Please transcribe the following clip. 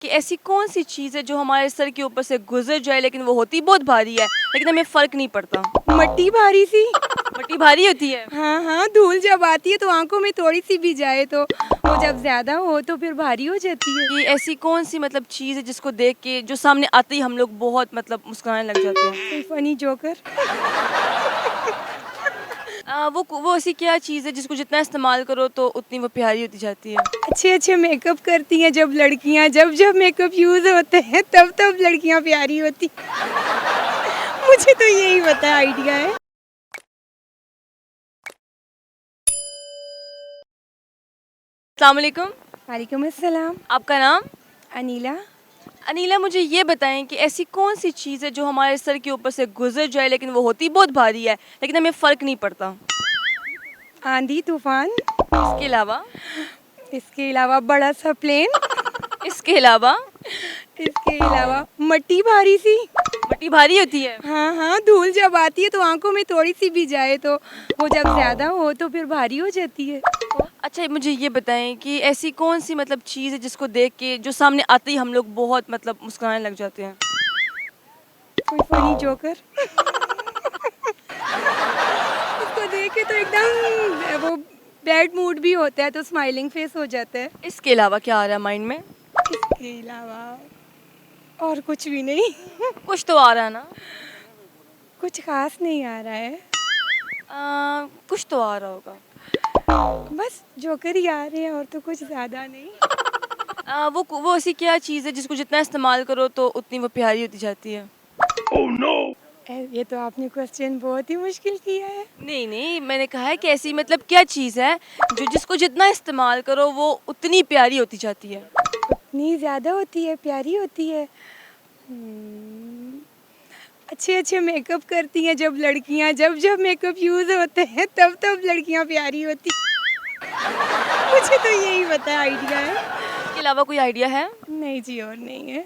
कि ऐसी कौन सी चीज़ है जो हमारे सर के ऊपर से गुजर जाए लेकिन वो होती बहुत भारी है लेकिन हमें फ़र्क नहीं पड़ता। मट्टी भारी सी। मट्टी भारी होती है। हाँ हाँ, धूल जब आती है तो आंखों में थोड़ी सी भी जाए तो वो जब ज्यादा हो तो फिर भारी हो जाती है। कि ऐसी कौन सी मतलब चीज़ है जिसको देख के जो सामने आते ही हम लोग बहुत मतलब मुस्कुराने लग जाते हैं। कोई फनी जोकर। वो ऐसी क्या चीज़ है जिसको जितना इस्तेमाल करो तो उतनी वो प्यारी होती जाती है। अच्छे अच्छे मेकअप करती हैं जब लड़कियां, जब जब मेकअप यूज होते हैं तब तब लड़कियां प्यारी होती। मुझे तो यही पता आइडिया है। अस्सलाम वालेकुम। वालेकुम अस्सलाम। आपका नाम? अनीला। अनीला, मुझे ये बताएं कि ऐसी कौन सी चीज़ है जो हमारे सर के ऊपर से गुजर जाए लेकिन वो होती बहुत भारी है लेकिन हमें फ़र्क नहीं पड़ता। आंधी तूफान। इसके अलावा? इसके अलावा बड़ा सा प्लेन। इसके अलावा? इसके अलावा मट्टी भारी सी। मट्टी भारी होती है। हाँ हाँ, धूल जब आती है तो आंखों में थोड़ी सी भी जाए तो वो जब ज्यादा हो तो फिर भारी हो जाती है। अच्छा, मुझे ये बताएं कि ऐसी कौन सी मतलब चीज़ है जिसको देख के जो सामने आते ही हम लोग बहुत मतलब मुस्कुराने लग जाते हैं। कोई फनी जोकर। उसको देख के तो एकदम वो बैड मूड भी होता है तो स्माइलिंग फेस हो जाता है। इसके अलावा क्या आ रहा है माइंड में? इसके अलावा और कुछ भी नहीं। कुछ तो आ रहा है ना? कुछ खास नहीं आ रहा है। कुछ तो आ रहा होगा। बस जोकर ही आ रहे हैं और तो कुछ ज्यादा नहीं। वो ऐसी क्या चीज़ है जिसको जितना इस्तेमाल करो तो उतनी वो प्यारी होती जाती है। ये तो आपने क्वेश्चन बहुत ही मुश्किल किया है। नहीं नहीं, मैंने कहा है कि ऐसी मतलब क्या चीज़ है जो जिसको जितना इस्तेमाल करो वो उतनी प्यारी होती जाती है। इतनी ज्यादा होती है, प्यारी होती है। अच्छे अच्छे मेकअप करती हैं जब लड़कियां, जब जब मेकअप यूज होते हैं तब तब लड़कियां प्यारी होती। मुझे तो यही पता आइडिया है। इसके अलावा कोई आइडिया है? नहीं जी, और नहीं है।